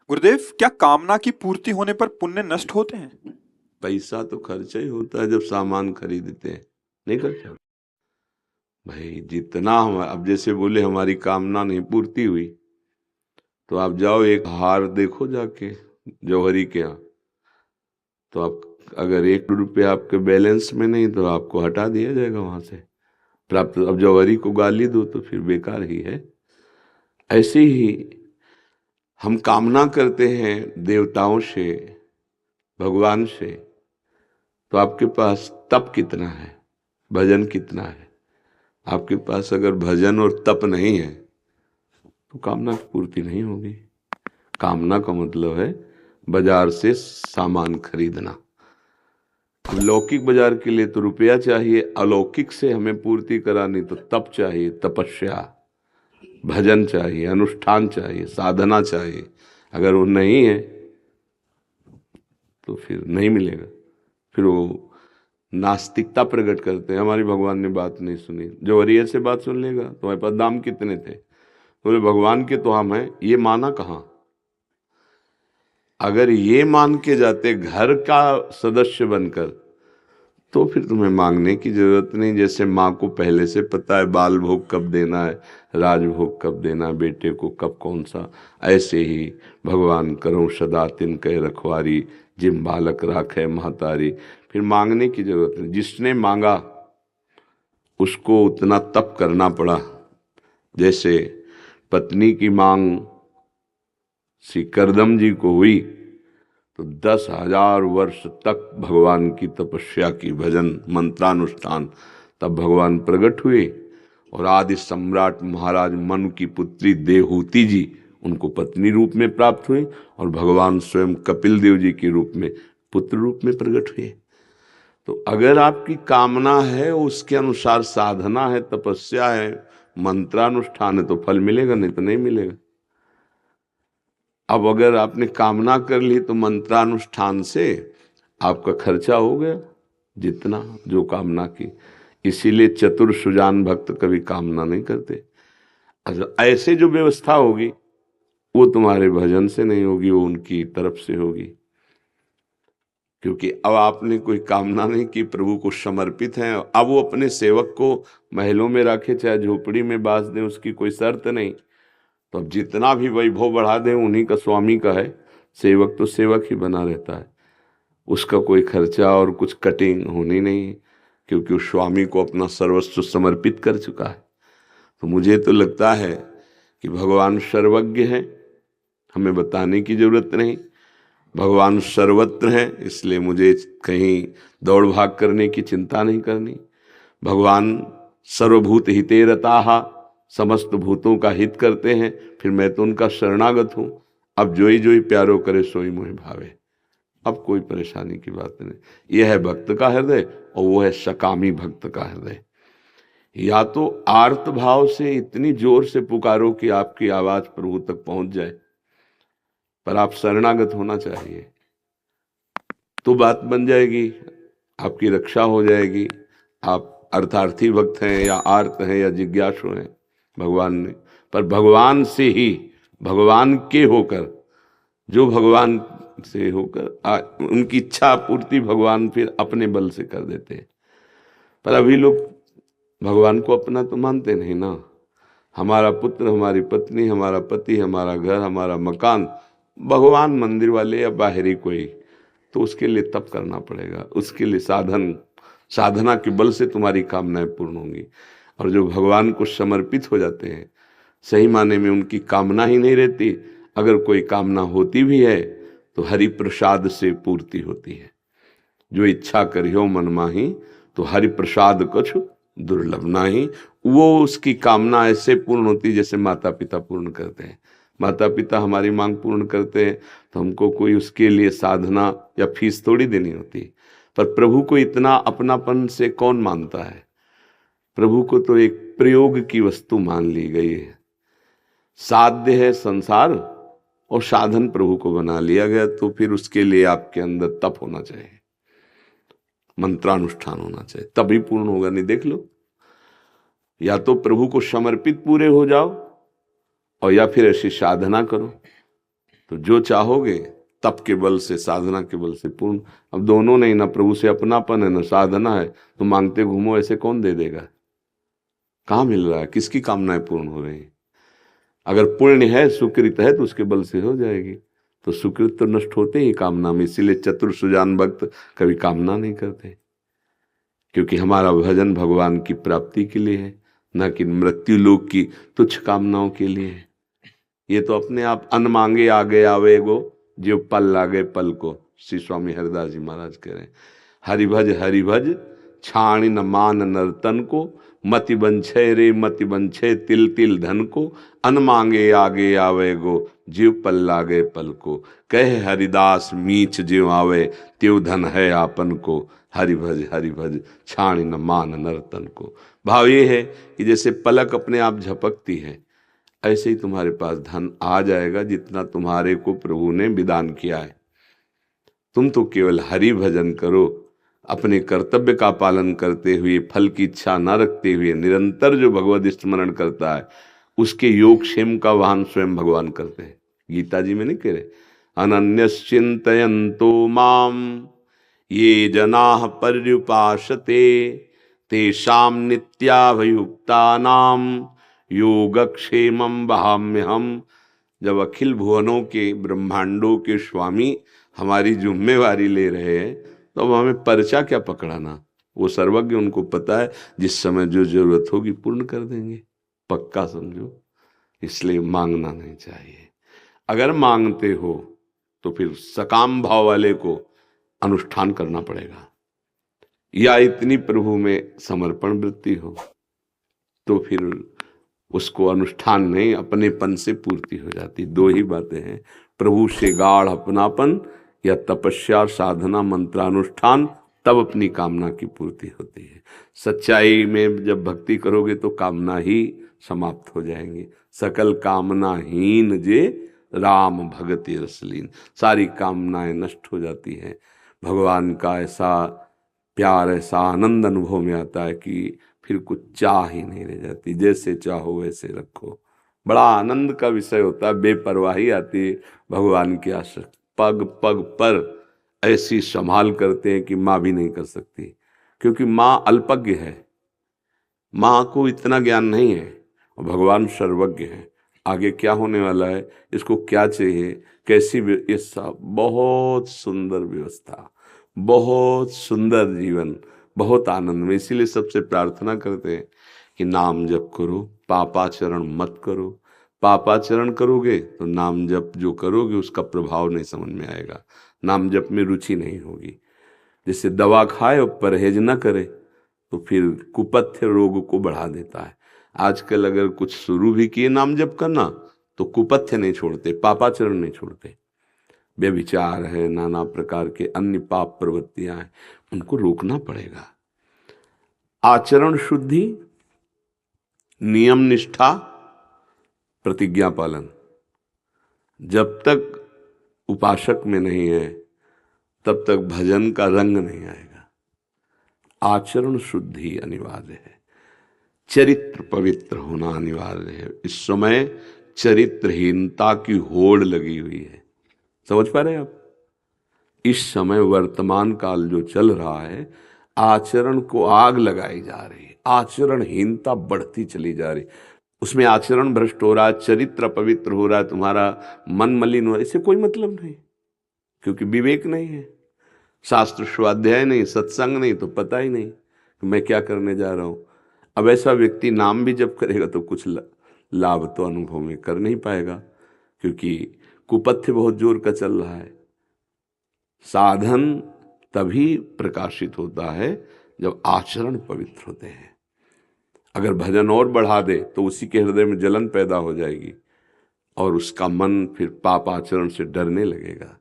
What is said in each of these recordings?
गुरुदेव, क्या कामना की पूर्ति होने पर पुण्य नष्ट होते हैं? पैसा तो खर्चा ही होता है जब सामान खरीदते हैं, नहीं खर्चा होता। भाई जितना हम अब जैसे बोले हमारी कामना नहीं पूर्ति हुई तो आप जाओ एक हार देखो जाके जौहरी के यहाँ, तो आप अगर 1 रुपया आपके बैलेंस में नहीं तो आपको हटा दिया जाएगा वहां से प्राप्त। अब जौहरी को गाली दो तो फिर बेकार ही है। ऐसे ही हम कामना करते हैं देवताओं से, भगवान से, तो आपके पास तप कितना है, भजन कितना है? आपके पास अगर भजन और तप नहीं है तो कामना की पूर्ति नहीं होगी। कामना का मतलब है बाजार से सामान खरीदना। अब लौकिक बाजार के लिए तो रुपया चाहिए, अलौकिक से हमें पूर्ति करानी तो तप चाहिए, तपस्या, भजन चाहिए, अनुष्ठान चाहिए, साधना चाहिए। अगर वो नहीं है तो फिर नहीं मिलेगा। फिर वो नास्तिकता प्रकट करते हैं, हमारी भगवान ने बात नहीं सुनी। जो अरियर से बात सुन लेगा तुम्हारे पास दाम कितने थे? बोले भगवान के तो हम हैं, ये माना कहाँ? अगर ये मान के जाते घर का सदस्य बनकर तो फिर तुम्हें मांगने की जरूरत नहीं। जैसे माँ को पहले से पता है बाल भोग कब देना है, राजभोग कब देना है, बेटे को कब कौन सा, ऐसे ही भगवान करो सदा तिनके रखवारी, जिम बालक राखे महतारी। फिर मांगने की जरूरत नहीं। जिसने मांगा उसको उतना तप करना पड़ा। जैसे पत्नी की मांग श्री करदम जी को हुई तो 10,000 वर्ष तक भगवान की तपस्या की, भजन मंत्रानुष्ठान, तब भगवान प्रकट हुए। और आदि सम्राट महाराज मनु की पुत्री देवहूति जी उनको पत्नी रूप में प्राप्त हुई और भगवान स्वयं कपिल देव जी के रूप में पुत्र रूप में प्रकट हुए। तो अगर आपकी कामना है, उसके अनुसार साधना है, तपस्या है, मंत्रानुष्ठान है तो फल मिलेगा, नहीं तो नहीं मिलेगा। अब अगर आपने कामना कर ली तो मंत्रानुष्ठान से आपका खर्चा हो गया जितना जो कामना की। इसीलिए चतुर सुजान भक्त कभी कामना नहीं करते। अच्छा, ऐसे जो व्यवस्था होगी वो तुम्हारे भजन से नहीं होगी, वो उनकी तरफ से होगी। क्योंकि अब आपने कोई कामना नहीं की, प्रभु को समर्पित है। अब वो अपने सेवक को महलों में रखे चाहे झोपड़ी में बास दे, उसकी कोई शर्त नहीं। तो अब जितना भी वैभव बढ़ा दे उन्हीं का स्वामी का है, सेवक तो सेवक ही बना रहता है। उसका कोई खर्चा और कुछ कटिंग होनी नहीं, क्योंकि उस स्वामी को अपना सर्वस्व समर्पित कर चुका है। तो मुझे तो लगता है कि भगवान सर्वज्ञ है, हमें बताने की जरूरत नहीं। भगवान सर्वत्र हैं, इसलिए मुझे कहीं दौड़ भाग करने की चिंता नहीं करनी। भगवान सर्वभूत हिते रताहा, समस्त भूतों का हित करते हैं, फिर मैं तो उनका शरणागत हूँ। अब जोई जोई प्यारो करे सोई मोहि भावे। अब कोई परेशानी की बात नहीं। यह है भक्त का हृदय और वो है सकामी भक्त का हृदय। या तो आर्त भाव से इतनी जोर से पुकारो कि आपकी आवाज प्रभु तक पहुंच जाए, पर आप शरणागत होना चाहिए तो बात बन जाएगी, आपकी रक्षा हो जाएगी। आप अर्थार्थी भक्त हैं या आर्त हैं या जिज्ञासु हैं भगवान ने, पर भगवान से ही, भगवान के होकर, जो भगवान से होकर उनकी इच्छा पूर्ति भगवान फिर अपने बल से कर देते हैं। पर अभी लोग भगवान को अपना तो मानते नहीं ना। हमारा पुत्र, हमारी पत्नी, हमारा पति, हमारा घर, हमारा मकान, भगवान मंदिर वाले या बाहरी कोई, तो उसके लिए तप करना पड़ेगा। उसके लिए साधना के बल से तुम्हारी कामनाएं पूर्ण होंगी। और जो भगवान को समर्पित हो जाते हैं, सही माने में उनकी कामना ही नहीं रहती। अगर कोई कामना होती भी है तो हरि प्रसाद से पूर्ति होती है। जो इच्छा करियो मन माही, तो हरि प्रसाद कुछ दुर्लभ नाही। वो उसकी कामना ऐसे पूर्ण होती जैसे माता पिता पूर्ण करते हैं। माता पिता हमारी मांग पूर्ण करते हैं तो हमको कोई उसके लिए साधना या फीस थोड़ी देनी होती। पर प्रभु को इतना अपनापन से कौन मानता है? प्रभु को तो एक प्रयोग की वस्तु मान ली गई है। साध्य है संसार और साधन प्रभु को बना लिया गया। तो फिर उसके लिए आपके अंदर तप होना चाहिए, मंत्रानुष्ठान होना चाहिए, तभी पूर्ण होगा। नहीं, देख लो, या तो प्रभु को समर्पित पूरे हो जाओ और या फिर ऐसी साधना करो। तो जो चाहोगे तप के बल से, साधना के बल से पूर्ण। अब दोनों नहीं, ना प्रभु से अपनापन है ना साधना है, तो मांगते घूमो, ऐसे कौन दे देगा? कहाँ मिल रहा है? किसकी कामनाएं पूर्ण हो रही हैं? अगर पुण्य है, सुकृत है, तो उसके बल से हो जाएगी। तो सुकृत तो नष्ट होते ही कामना में, इसीलिए चतुर सुजान भक्त कभी कामना नहीं करते, क्योंकि हमारा भजन भगवान की प्राप्ति के लिए है, न कि मृत्यु लोक की तुच्छ कामनाओं के लिए है। ये तो अपने आप अन मांगे आगे आवे गो, जो पल लागे पल को, श्री स्वामी हरिदास जी महाराज कह रहे हैं। हरि भज छाणी न मान नर्तन को, मति बंछे रे मति बंछे तिल तिल धन को, अन मांगे आगे आवे गो, जीव पल लागे पल को, कहे हरिदास मीच ज्यों आवे, त्यों धन है आपन को, हरि भज छाणी न मान नर्तन को। भाव ये है कि जैसे पलक अपने आप झपकती है, ऐसे ही तुम्हारे पास धन आ जाएगा, जितना तुम्हारे को प्रभु ने विधान किया है। तुम तो केवल हरि भजन करो, अपने कर्तव्य का पालन करते हुए, फल की इच्छा न रखते हुए, निरंतर जो भगवद स्मरण करता है, उसके योग क्षेम का वाहन स्वयं भगवान करते हैं। गीता जी में नहीं कह रहे, अनन्यश्चिन्तयन्तो माम ये जनाः पर्युपासते, तेषां नित्याभियुक्तानां योगक्षेमं वहाम्यहम्। जब अखिल भुवनों के, ब्रह्मांडों के स्वामी हमारी जिम्मेवारी ले रहे हैं, तो अब हमें पर्चा क्या पकड़ाना? वो सर्वज्ञ, उनको पता है जिस समय जो जरूरत होगी पूर्ण कर देंगे, पक्का समझो। इसलिए मांगना नहीं चाहिए। अगर मांगते हो तो फिर सकाम भाव वाले को अनुष्ठान करना पड़ेगा, या इतनी प्रभु में समर्पण वृत्ति हो, तो फिर उसको अनुष्ठान नहीं अपनेपन से पूर्ति हो जाती। दो ही बातें हैं, प्रभु से गाढ़ अपनापन या तपस्या साधना मंत्रानुष्ठान, तब अपनी कामना की पूर्ति होती है। सच्चाई में जब भक्ति करोगे तो कामना ही समाप्त हो जाएंगी। सकल कामनाहीन जे राम भगति रसलीन, सारी कामनाएं नष्ट हो जाती हैं। भगवान का ऐसा प्यार, ऐसा आनंद अनुभव में आता है कि फिर कुछ चाह ही नहीं रह जाती, जैसे चाहो वैसे रखो। बड़ा आनंद का विषय होता है, बेपरवाही आती है भगवान की आसक्ति। पग पग पर ऐसी संभाल करते हैं कि माँ भी नहीं कर सकती, क्योंकि माँ अल्पज्ञ है, माँ को इतना ज्ञान नहीं है, और भगवान सर्वज्ञ है। आगे क्या होने वाला है, इसको क्या चाहिए, कैसी, ये सब बहुत सुंदर व्यवस्था, बहुत सुंदर जीवन, बहुत आनंद में। इसीलिए सबसे प्रार्थना करते हैं कि नाम जप करो, पापाचरण मत करो। पापाचरण करोगे तो नाम जप जो करोगे उसका प्रभाव नहीं समझ में आएगा, नाम जप में रुचि नहीं होगी। जैसे दवा खाए और परहेज न करे तो फिर कुपथ्य रोग को बढ़ा देता है। आजकल अगर कुछ शुरू भी किए नाम जप करना तो कुपथ्य नहीं छोड़ते, पापाचरण नहीं छोड़ते। व्यभिचार है, नाना प्रकार के अन्य पाप प्रवृत्तियां हैं, उनको रोकना पड़ेगा। आचरण शुद्धि, नियम निष्ठा, प्रतिज्ञा पालन, जब तक उपासक में नहीं है तब तक भजन का रंग नहीं आएगा। आचरण शुद्धि अनिवार्य है, चरित्र पवित्र होना अनिवार्य है। इस समय चरित्रहीनता की होड़ लगी हुई है, समझ पा रहे हैं आप? इस समय वर्तमान काल जो चल रहा है, आचरण को आग लगाई जा रही है, आचरणहीनता बढ़ती चली जा रही, उसमें आचरण भ्रष्ट हो रहा है, चरित्र पवित्र हो रहा है, तुम्हारा मन मलिन हो रहा है। इससे कोई मतलब नहीं, क्योंकि विवेक नहीं है, शास्त्र स्वाध्याय नहीं, सत्संग नहीं, तो पता ही नहीं कि मैं क्या करने जा रहा हूं। अब ऐसा व्यक्ति नाम भी जब करेगा तो कुछ लाभ तो अनुभव में कर नहीं पाएगा, क्योंकि कुपथ्य बहुत जोर का चल रहा है। साधन तभी प्रकाशित होता है जब आचरण पवित्र होते हैं। अगर भजन और बढ़ा दे तो उसी के हृदय में जलन पैदा हो जाएगी और उसका मन फिर पाप आचरण से डरने लगेगा।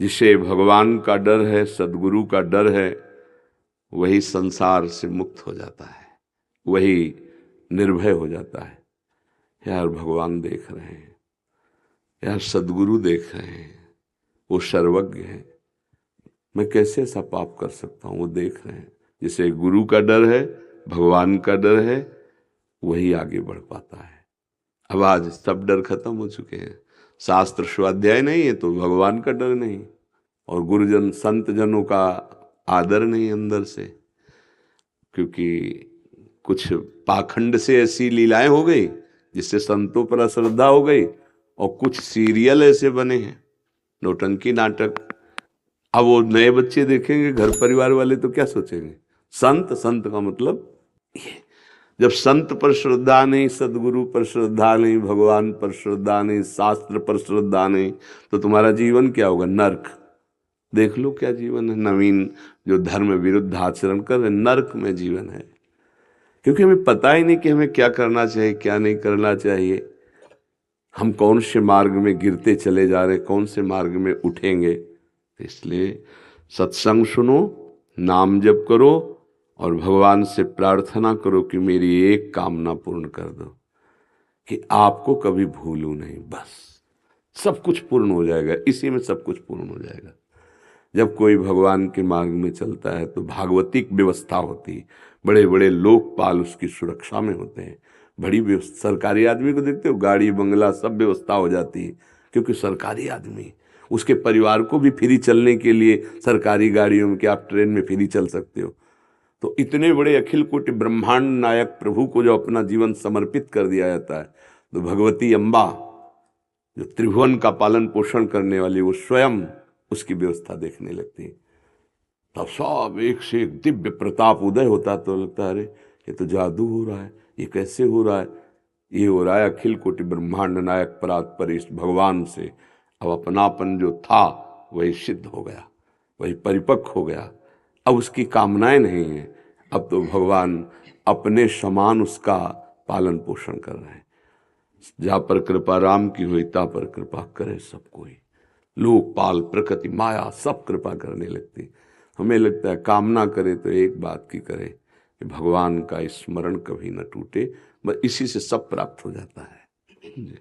जिसे भगवान का डर है, सदगुरु का डर है, वही संसार से मुक्त हो जाता है, वही निर्भय हो जाता है। यार भगवान देख रहे हैं, यार सदगुरु देख रहे हैं, वो सर्वज्ञ है, मैं कैसे ऐसा पाप कर सकता हूँ, वो देख रहे हैं। जिसे गुरु का डर है, भगवान का डर है, वही आगे बढ़ पाता है। अब आज सब डर खत्म हो चुके हैं, शास्त्र स्वाध्याय नहीं है तो भगवान का डर नहीं, और गुरुजन संत जनों का आदर नहीं अंदर से, क्योंकि कुछ पाखंड से ऐसी लीलाएं हो गई जिससे संतों पर अश्रद्धा हो गई, और कुछ सीरियल ऐसे बने हैं नौटंकी नाटक। अब वो नए बच्चे देखेंगे, घर परिवार वाले, तो क्या सोचेंगे? संत, संत का मतलब ये, जब संत पर श्रद्धा नहीं, सदगुरु पर श्रद्धा नहीं, भगवान पर श्रद्धा नहीं, शास्त्र पर श्रद्धा नहीं, तो तुम्हारा जीवन क्या होगा? नर्क। देख लो क्या जीवन है। नवीन जो धर्म विरुद्ध आचरण कर रहे, नर्क में जीवन है, क्योंकि हमें पता ही नहीं कि हमें क्या करना चाहिए, क्या नहीं करना चाहिए। हम कौन से मार्ग में गिरते चले जा रहे, कौन से मार्ग में उठेंगे। इसलिए सत्संग सुनो, नाम जप करो, और भगवान से प्रार्थना करो कि मेरी एक कामना पूर्ण कर दो, कि आपको कभी भूलूं नहीं। बस सब कुछ पूर्ण हो जाएगा, इसी में सब कुछ पूर्ण हो जाएगा। जब कोई भगवान के मार्ग में चलता है तो भागवतिक व्यवस्था होती है, बड़े बड़े लोकपाल उसकी सुरक्षा में होते हैं, बड़ी व्यवस्था। सरकारी आदमी को देखते हो, गाड़ी बंगला सब व्यवस्था हो जाती है, क्योंकि सरकारी आदमी, उसके परिवार को भी फ्री चलने के लिए सरकारी गाड़ियों में, कि आप ट्रेन में फ्री चल सकते हो। तो इतने बड़े अखिल कोटि ब्रह्मांड नायक प्रभु को जो अपना जीवन समर्पित कर दिया जाता है, तो भगवती अम्बा जो त्रिभुवन का पालन पोषण करने वाली, वो स्वयं उसकी व्यवस्था देखने लगती है। तब सब एक से एक दिव्य प्रताप उदय होता, तो लगता है अरे ये तो जादू हो रहा है, ये कैसे हो रहा है? ये हो रहा है अखिल कोटि ब्रह्मांड नायक परात परिष्ठ भगवान से। अब अपनापन जो था वही सिद्ध हो गया, वही परिपक्व हो गया। अब उसकी कामनाएं नहीं है, अब तो भगवान अपने समान उसका पालन पोषण कर रहे हैं। जा पर कृपा राम की हुई, ता पर कृपा करे सब कोई। लोकपाल प्रकृति माया सब कृपा करने लगती। हमें लगता है कामना करे तो एक बात की करे कि भगवान का स्मरण कभी न टूटे, बस इसी से सब प्राप्त हो जाता है।